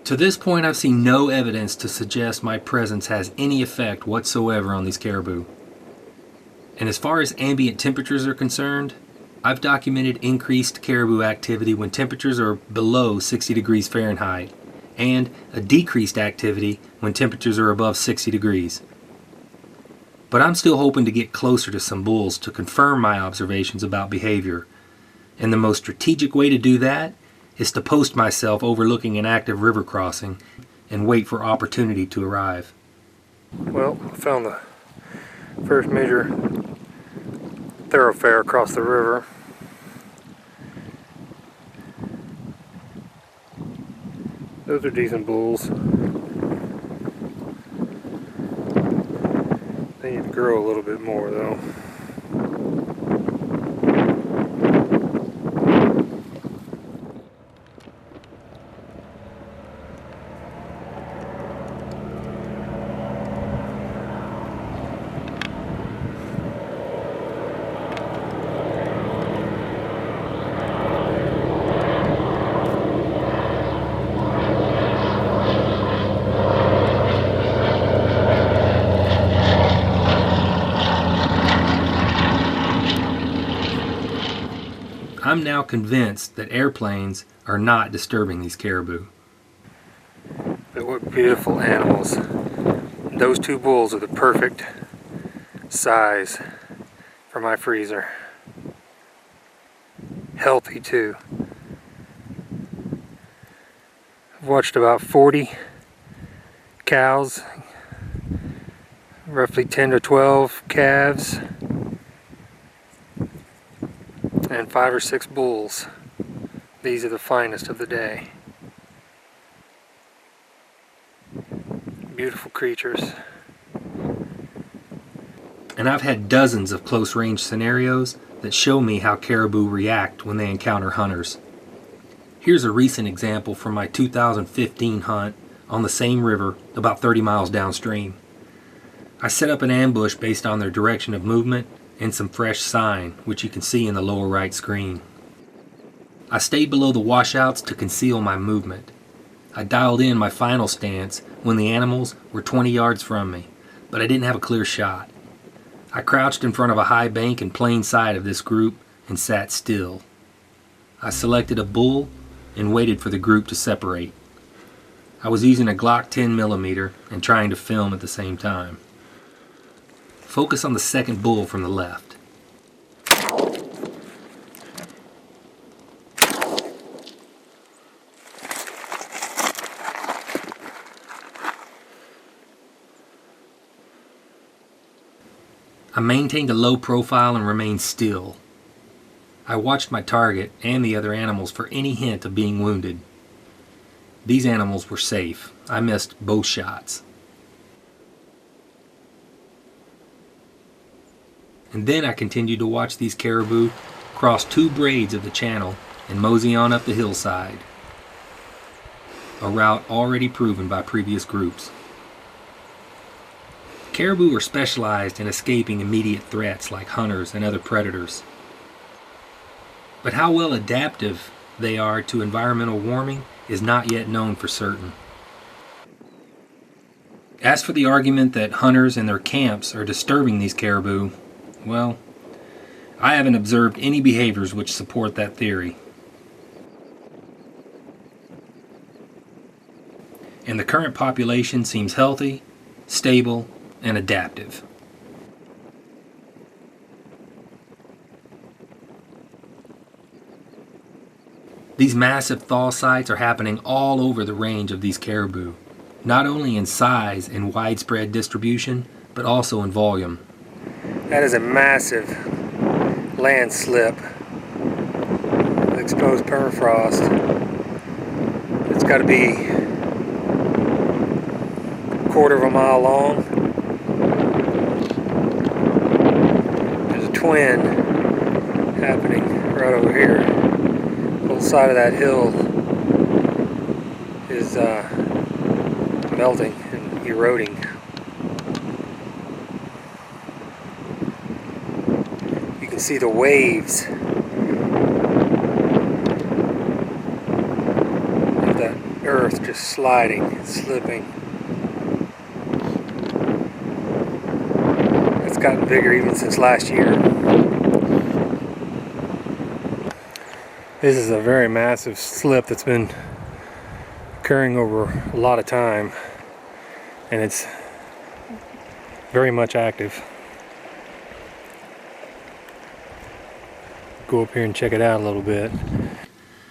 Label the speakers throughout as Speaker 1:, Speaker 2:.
Speaker 1: To this point, I've seen no evidence to suggest my presence has any effect whatsoever on these caribou. And as far as ambient temperatures are concerned, I've documented increased caribou activity when temperatures are below 60 degrees Fahrenheit, and a decreased activity when temperatures are above 60 degrees. But I'm still hoping to get closer to some bulls to confirm my observations about behavior, and the most strategic way to do that is to post myself overlooking an active river crossing and wait for opportunity to arrive.
Speaker 2: Well, I found the first major thoroughfare across the river. Those are decent bulls. They need to grow a little bit more though.
Speaker 1: I'm now convinced that airplanes are not disturbing these caribou.
Speaker 2: But what beautiful animals. Those two bulls are the perfect size for my freezer. Healthy too. I've watched about 40 cows, roughly 10 to 12 calves, and 5 or 6 bulls. These are the finest of the day. Beautiful creatures.
Speaker 1: And I've had dozens of close range scenarios that show me how caribou react when they encounter hunters. Here's a recent example from my 2015 hunt on the same river about 30 miles downstream. I set up an ambush based on their direction of movement and some fresh sign, which you can see in the lower right screen. I stayed below the washouts to conceal my movement. I dialed in my final stance when the animals were 20 yards from me, but I didn't have a clear shot. I crouched in front of a high bank in plain sight of this group and sat still. I selected a bull and waited for the group to separate. I was using a Glock 10mm and trying to film at the same time. Focus on the second bull from the left. I maintained a low profile and remained still. I watched my target and the other animals for any hint of being wounded. These animals were safe. I missed both shots. And then I continued to watch these caribou cross 2 braids of the channel and mosey on up the hillside, a route already proven by previous groups. Caribou are specialized in escaping immediate threats like hunters and other predators. But how well adaptive they are to environmental warming is not yet known for certain. As for the argument that hunters and their camps are disturbing these caribou, well, I haven't observed any behaviors which support that theory. And the current population seems healthy, stable, and adaptive. These massive thaw sites are happening all over the range of these caribou, not only in size and widespread distribution, but also in volume.
Speaker 2: That is a massive landslip with exposed permafrost. It's got to be a quarter of a mile long. There's a twin happening right over here. The whole side of that hill is melting and eroding. You can see the waves of that earth just just sliding, slipping. It's gotten bigger even since last year. This is a very massive slip that's been occurring over a lot of time, and it's very much active. Go up here and check it out a little bit.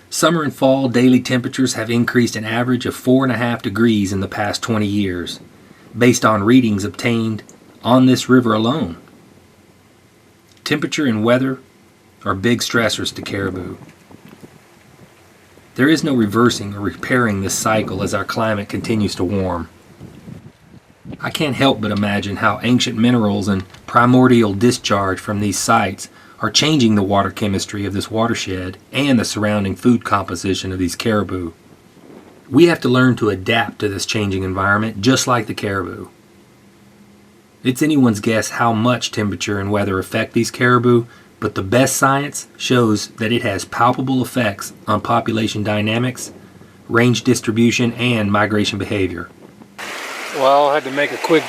Speaker 1: Summer and fall daily temperatures have increased an average of 4.5 degrees in the past 20 years, based on readings obtained on this river alone. Temperature and weather are big stressors to caribou. There is no reversing or repairing this cycle as our climate continues to warm. I can't help but imagine how ancient minerals and primordial discharge from these sites are changing the water chemistry of this watershed and the surrounding food composition of these caribou. We have to learn to adapt to this changing environment just like the caribou. It's anyone's guess how much temperature and weather affect these caribou, but the best science shows that it has palpable effects on population dynamics, range distribution, and migration behavior.
Speaker 2: Well, I had to make a quick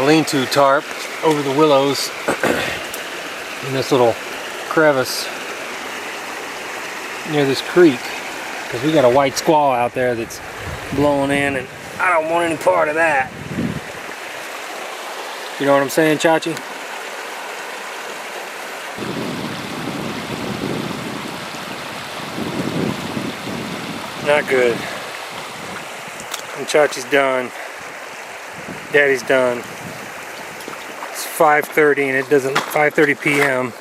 Speaker 2: lean-to tarp over the willows in this little crevice near this creek, because we got a white squall out there that's blowing in, and I don't want any part of that. You know what I'm saying, Chachi? Not good. And Chachi's done. Daddy's done. It's 5:30 and it doesn't, 5:30 p.m.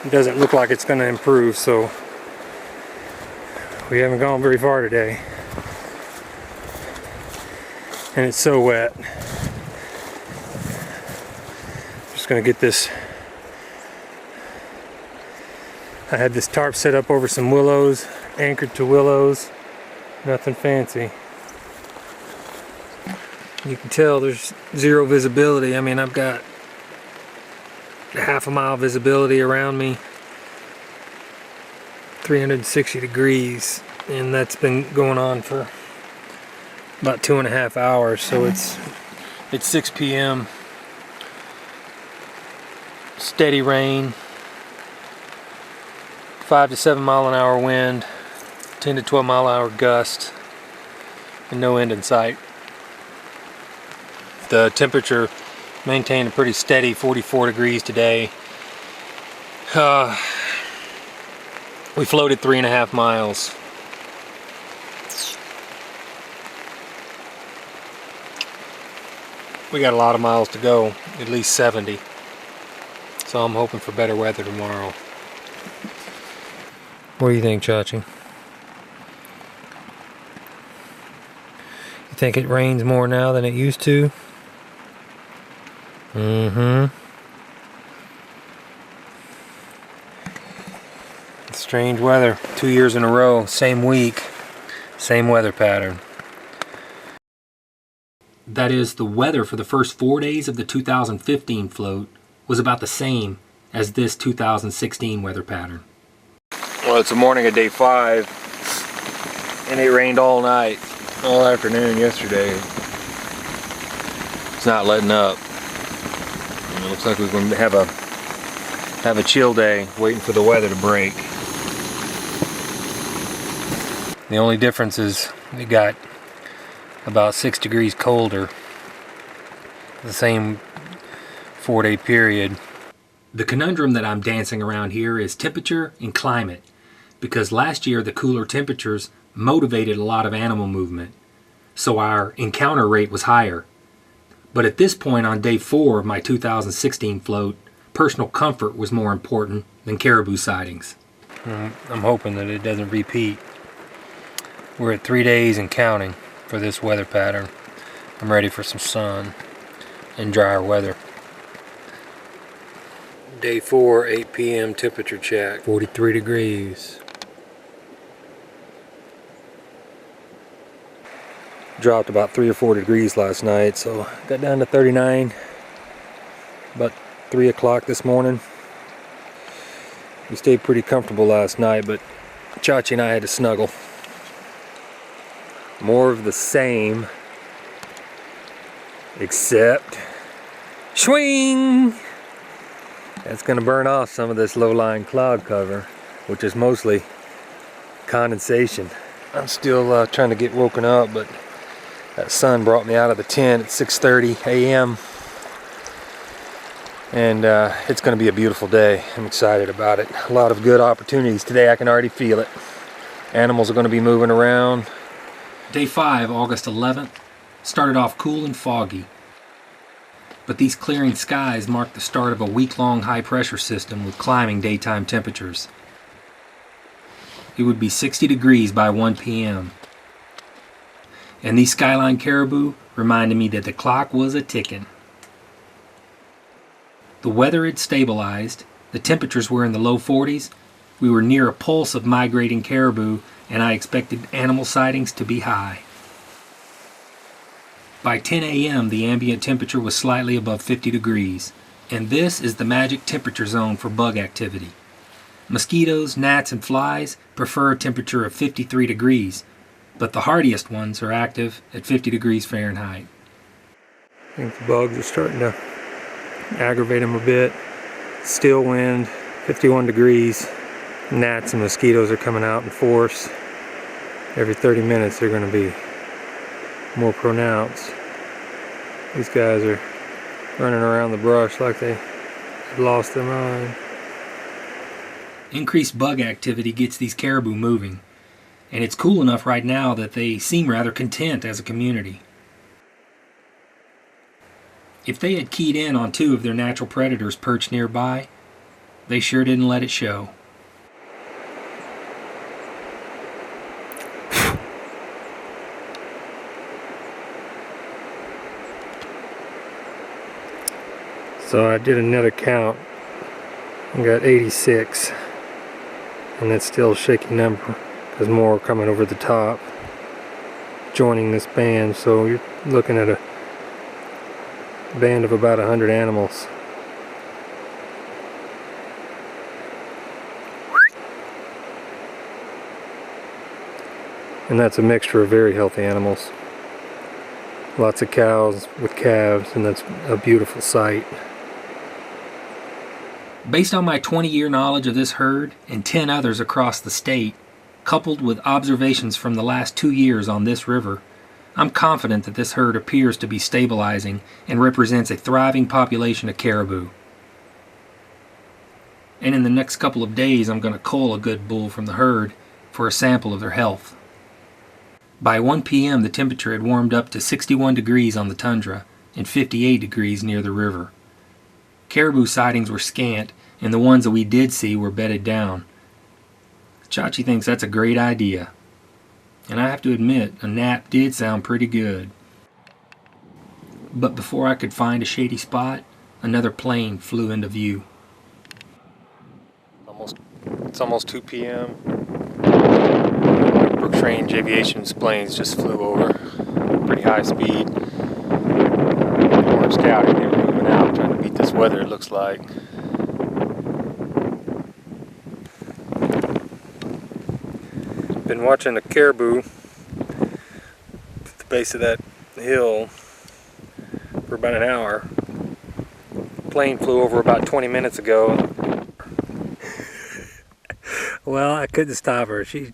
Speaker 2: It doesn't look like it's going to improve, so we haven't gone very far today. And it's so wet. Just going to get this. I had this tarp set up over some willows, anchored to willows. Nothing fancy. You can tell there's zero visibility. I mean, I've got half a mile visibility around me, 360 degrees, and that's been going on for about 2.5 hours. So it's 6 p.m. Steady rain, 5 to 7 mile an hour wind, 10 to 12 mile an hour gust, and no end in sight. The temperature maintained a pretty steady 44 degrees today. We floated 3.5 miles. We got a lot of miles to go, at least 70. So I'm hoping for better weather tomorrow. What do you think, Chachi? You think it rains more now than it used to? Strange weather. 2 years in a row, same week, same weather pattern.
Speaker 1: That is, the weather for the first 4 days of the 2015 float was about the same as this 2016 weather pattern.
Speaker 2: Well, it's the morning of day 5, and it rained all night, all afternoon yesterday. It's not letting up. And it looks like we're going to have a chill day, waiting for the weather to break. The only difference is it got about 6 degrees colder the same 4-day period.
Speaker 1: The conundrum that I'm dancing around here is temperature and climate, because last year the cooler temperatures motivated a lot of animal movement, so our encounter rate was higher. But at this point on day 4 of my 2016 float, personal comfort was more important than caribou sightings.
Speaker 2: I'm hoping that it doesn't repeat. We're at 3 days and counting for this weather pattern. I'm ready for some sun and drier weather. Day 4, 8 p.m. temperature check, 43 degrees. Dropped about 3 or 4 degrees last night, so got down to 39 about 3 o'clock this morning. We stayed pretty comfortable last night, but Chachi and I had to snuggle. More of the same, except swing! That's going to burn off some of this low-lying cloud cover, which is mostly condensation. I'm still trying to get woken up, but that sun brought me out of the tent at 6:30 a.m. and it's going to be a beautiful day. I'm excited about it. A lot of good opportunities today. I can already feel it. Animals are going to be moving around.
Speaker 1: Day 5, August 11th, started off cool and foggy. But these clearing skies mark the start of a week-long high-pressure system with climbing daytime temperatures. It would be 60 degrees by 1 p.m. And these skyline caribou reminded me that the clock was a-ticking. The weather had stabilized, the temperatures were in the low 40s, we were near a pulse of migrating caribou, and I expected animal sightings to be high. By 10 a.m. the ambient temperature was slightly above 50 degrees, and this is the magic temperature zone for bug activity. Mosquitoes, gnats, and flies prefer a temperature of 53 degrees, but the hardiest ones are active at 50 degrees Fahrenheit.
Speaker 2: I think the bugs are starting to aggravate them a bit. Still wind, 51 degrees. Gnats and mosquitoes are coming out in force. Every 30 minutes they're going to be more pronounced. These guys are running around the brush like they have lost their mind.
Speaker 1: Increased bug activity gets these caribou moving, and it's cool enough right now that they seem rather content as a community. If they had keyed in on 2 of their natural predators perched nearby, they sure didn't let it show.
Speaker 2: So I did another count and got 86, and that's still a shaky number because more are coming over the top joining this band. So you're looking at a band of about 100 animals. And that's a mixture of very healthy animals. Lots of cows with calves, and that's a beautiful sight.
Speaker 1: Based on my 20-year knowledge of this herd and 10 others across the state, coupled with observations from the last 2 years on this river, I'm confident that this herd appears to be stabilizing and represents a thriving population of caribou. And in the next couple of days, I'm going to cull a good bull from the herd for a sample of their health. By 1 p.m., the temperature had warmed up to 61 degrees on the tundra and 58 degrees near the river. Caribou sightings were scant, and the ones that we did see were bedded down. Chachi thinks that's a great idea. And I have to admit, a nap did sound pretty good. But before I could find a shady spot, another plane flew into view.
Speaker 2: It's almost 2 p.m. Brooks Range Aviation's planes just flew over. Pretty high speed. They weren't scouting, they were moving out, trying to beat this weather, it looks like. Been watching the caribou at the base of that hill for about an hour. Plane flew over about 20 minutes ago. Well, I couldn't stop her. She's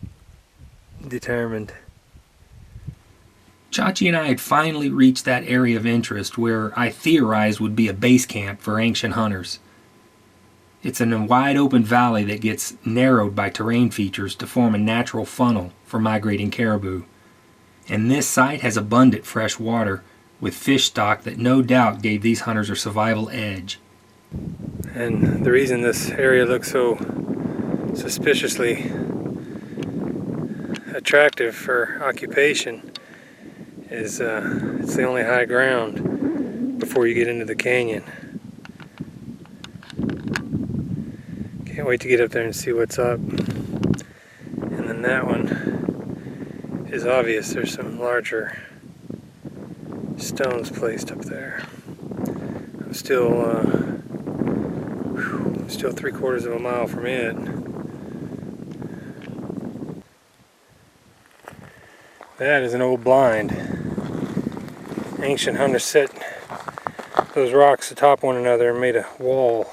Speaker 2: determined.
Speaker 1: Chachi and I had finally reached that area of interest where I theorized would be a base camp for ancient hunters. It's in a wide open valley that gets narrowed by terrain features to form a natural funnel for migrating caribou. And this site has abundant fresh water with fish stock that no doubt gave these hunters a survival edge.
Speaker 2: And the reason this area looks so suspiciously attractive for occupation is it's the only high ground before you get into the canyon. Can't wait to get up there and see what's up. And then that one is obvious. There's some larger stones placed up there. I'm still 3/4 of a mile from it. That is an old blind. Ancient hunters set those rocks atop one another and made a wall,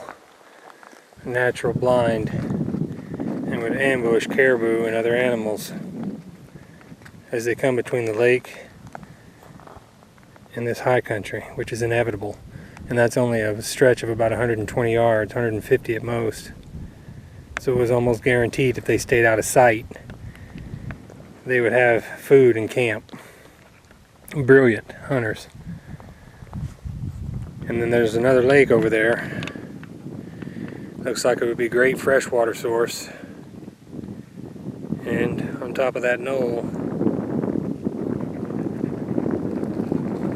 Speaker 2: a natural blind, and would ambush caribou and other animals as they come between the lake and this high country, which is inevitable. And that's only a stretch of about 120 yards, 150 at most. So it was almost guaranteed if they stayed out of sight, they would have food in camp. Brilliant hunters. And then there's another lake over there. Looks like it would be a great freshwater source. And on top of that knoll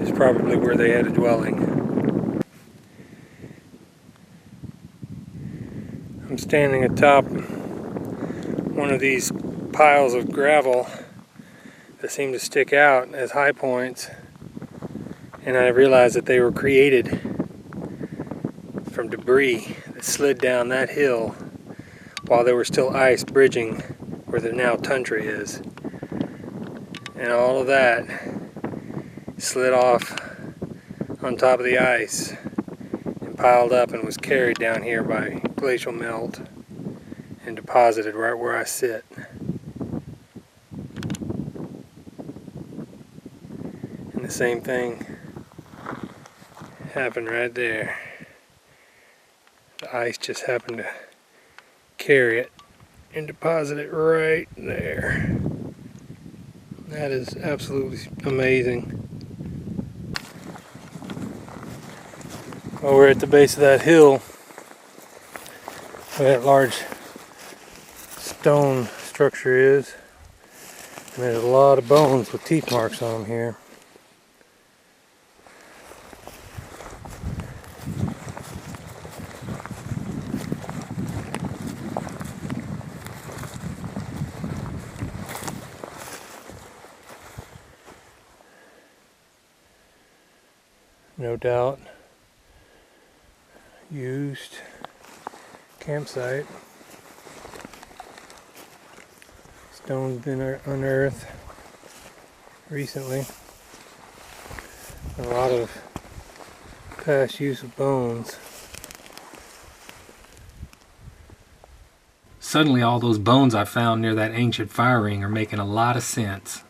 Speaker 2: is probably where they had a dwelling. I'm standing atop one of these piles of gravel that seem to stick out as high points, and I realized that they were created from debris that slid down that hill while there was still ice bridging where the now tundra is. And all of that slid off on top of the ice and piled up and was carried down here by glacial melt and deposited right where I sit. And the same thing happened right there. The ice just happened to carry it and deposit it right there. That is absolutely amazing. Well, we're at the base of that hill where that large stone structure is, and there's a lot of bones with teeth marks on them here. No doubt used campsite. Stone's been unearthed recently. A lot of past use of bones.
Speaker 1: Suddenly all those bones I found near that ancient fire ring are making a lot of sense.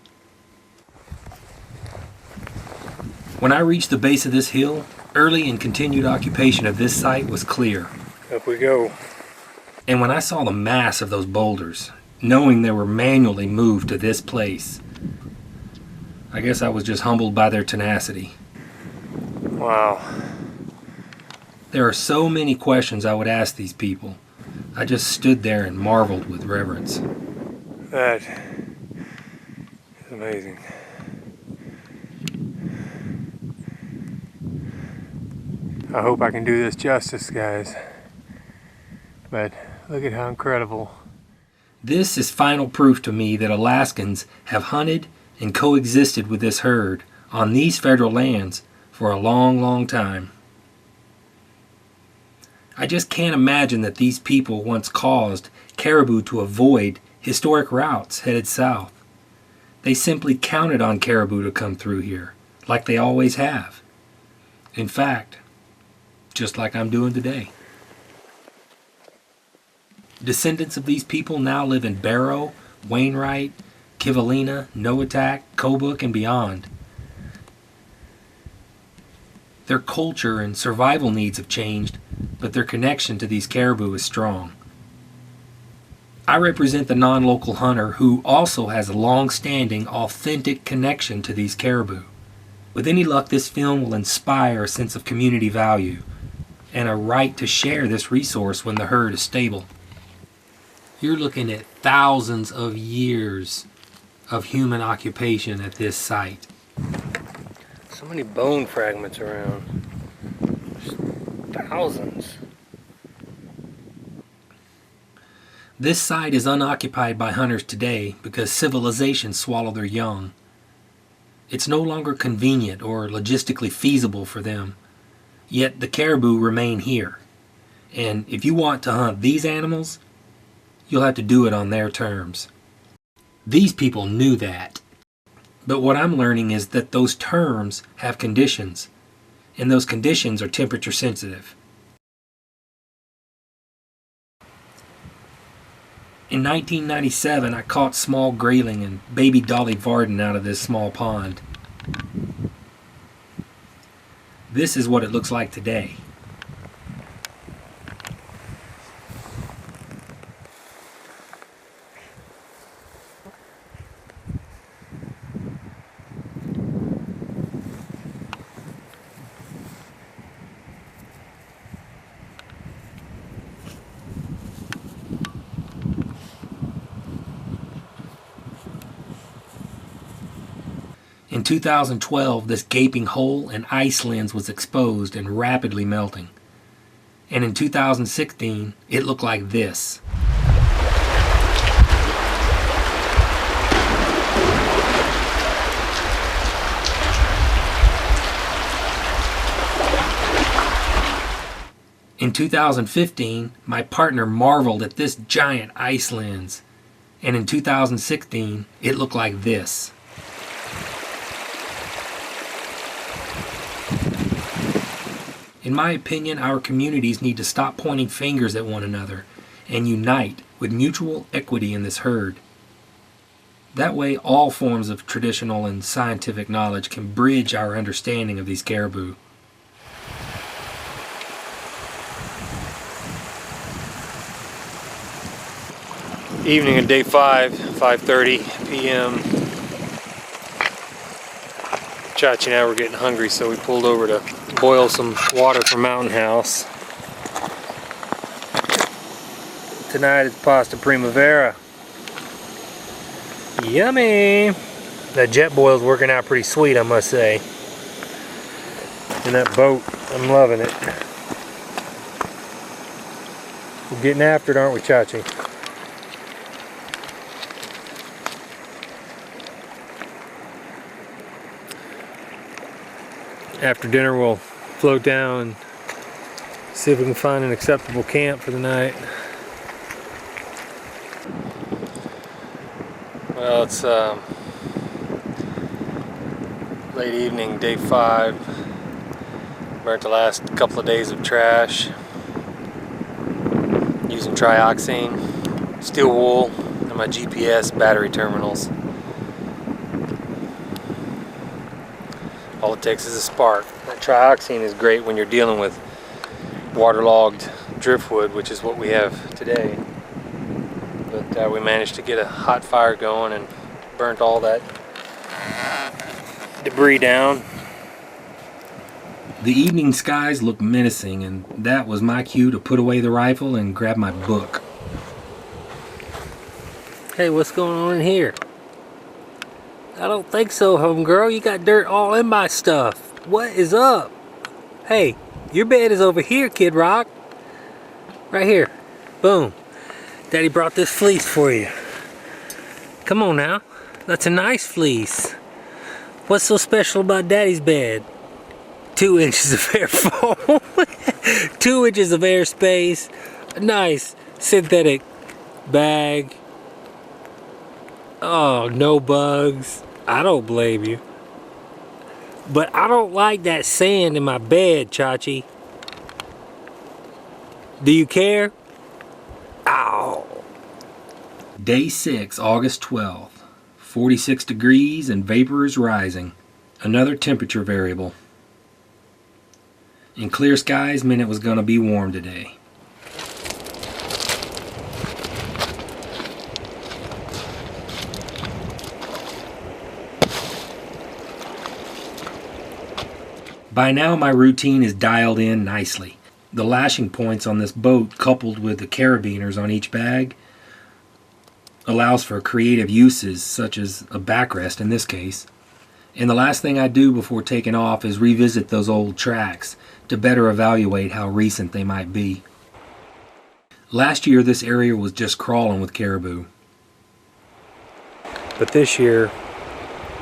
Speaker 1: When I reached the base of this hill, early and continued occupation of this site was clear.
Speaker 2: Up we go.
Speaker 1: And when I saw the mass of those boulders, knowing they were manually moved to this place, I guess I was just humbled by their tenacity.
Speaker 2: Wow.
Speaker 1: There are so many questions I would ask these people. I just stood there and marveled with reverence.
Speaker 2: That is amazing. I hope I can do this justice, guys. But look at how incredible.
Speaker 1: This is final proof to me that Alaskans have hunted and coexisted with this herd on these federal lands for a long, long time. I just can't imagine that these people once caused caribou to avoid historic routes headed south. They simply counted on caribou to come through here, like they always have. In fact, just like I'm doing today. Descendants of these people now live in Barrow, Wainwright, Kivalina, Noatak, Kobuk, and beyond. Their culture and survival needs have changed, but their connection to these caribou is strong. I represent the non-local hunter who also has a long-standing, authentic connection to these caribou. With any luck, this film will inspire a sense of community value and a right to share this resource when the herd is stable. You're looking at thousands of years of human occupation at this site.
Speaker 2: So many bone fragments around. Just thousands.
Speaker 1: This site is unoccupied by hunters today because civilization swallowed their young. It's no longer convenient or logistically feasible for them. Yet the caribou remain here. And if you want to hunt these animals, you'll have to do it on their terms. These people knew that. But what I'm learning is that those terms have conditions, and those conditions are temperature sensitive. In 1997, I caught small grayling and baby Dolly Varden out of this small pond. This is what it looks like today. In 2012, this gaping hole and ice lens was exposed and rapidly melting. And in 2016, it looked like this. In 2015, my partner marveled at this giant ice lens. And in 2016, it looked like this. In my opinion, our communities need to stop pointing fingers at one another and unite with mutual equity in this herd. That way, all forms of traditional and scientific knowledge can bridge our understanding of these caribou.
Speaker 2: Evening of day 5, 5:30 p.m. Chachi and I were getting hungry, so we pulled over to boil some water for Mountain House. Tonight it's pasta primavera. Yummy! That jet boil's working out pretty sweet, I must say. And that boat, I'm loving it. We're getting after it, aren't we, Chachi? After dinner we'll float down and see if we can find an acceptable camp for the night. Well, it's late evening, day 5. Burnt the last couple of days of trash using trioxane, steel wool, and my GPS battery terminals. All it takes is a spark. That trioxane is great when you're dealing with waterlogged driftwood, which is what we have today. But we managed to get a hot fire going and burnt all that debris down.
Speaker 1: The evening skies looked menacing, and that was my cue to put away the rifle and grab my book.
Speaker 2: Hey, what's going on in here? I don't think so, homegirl. You got dirt all in my stuff. What is up? Hey, your bed is over here, Kid Rock. Right here. Boom. Daddy brought this fleece for you. Come on now. That's a nice fleece. What's so special about Daddy's bed? 2 inches of airflow. 2 inches of airspace. A nice synthetic bag. Oh, no bugs. I don't blame you. But I don't like that sand in my bed, Chachi. Do you care? Ow.
Speaker 1: Day 6, August 12th. 46 degrees and vapor is rising. Another temperature variable. And clear skies meant it was going to be warm today. By now my routine is dialed in nicely. The lashing points on this boat, coupled with the carabiners on each bag, allows for creative uses such as a backrest in this case. And the last thing I do before taking off is revisit those old tracks to better evaluate how recent they might be. Last year this area was just crawling with caribou.
Speaker 2: But this year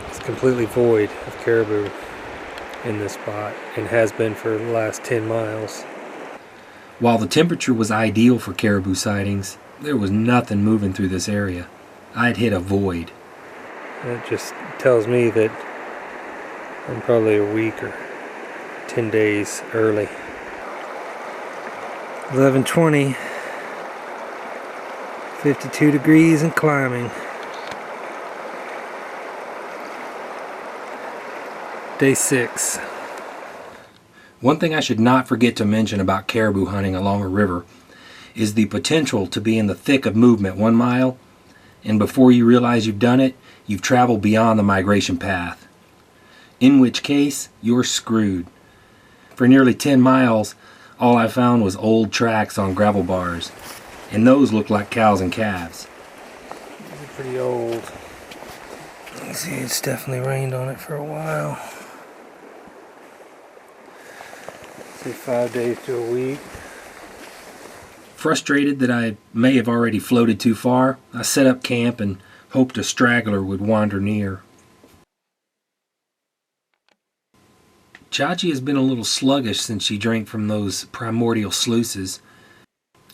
Speaker 2: it's completely void of caribou in this spot and has been for the last 10 miles.
Speaker 1: While the temperature was ideal for caribou sightings, there was nothing moving through this area. I'd hit a void.
Speaker 2: It just tells me that I'm probably a week or 10 days early. 11:20, 52 degrees and climbing. Day 6.
Speaker 1: One thing I should not forget to mention about caribou hunting along a river is the potential to be in the thick of movement 1 mile, and before you realize you've done it, you've traveled beyond the migration path. In which case, you're screwed. For nearly 10 miles, all I found was old tracks on gravel bars, and those looked like cows and calves.
Speaker 2: These are pretty old. You can see it's definitely rained on it for a while. Say 5 days to a week.
Speaker 1: Frustrated that I may have already floated too far, I set up camp and hoped a straggler would wander near. Chachi has been a little sluggish since she drank from those primordial sluices.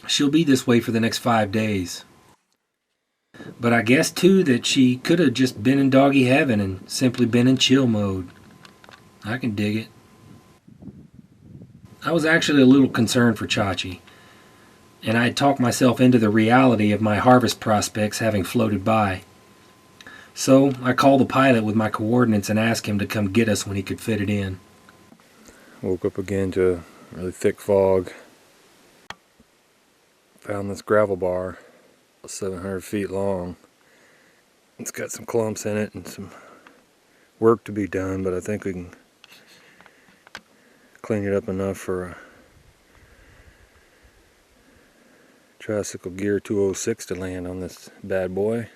Speaker 1: She'll be this way for the next 5 days. But I guess too that she could have just been in doggy heaven and simply been in chill mode. I can dig it. I was actually a little concerned for Chachi, and I had talked myself into the reality of my harvest prospects having floated by. So I called the pilot with my coordinates and asked him to come get us when he could fit it in.
Speaker 2: Woke up again to a really thick fog. Found this gravel bar, 700 feet long. It's got some clumps in it and some work to be done, but I think we can clean it up enough for a tricycle gear 206 to land on this bad boy.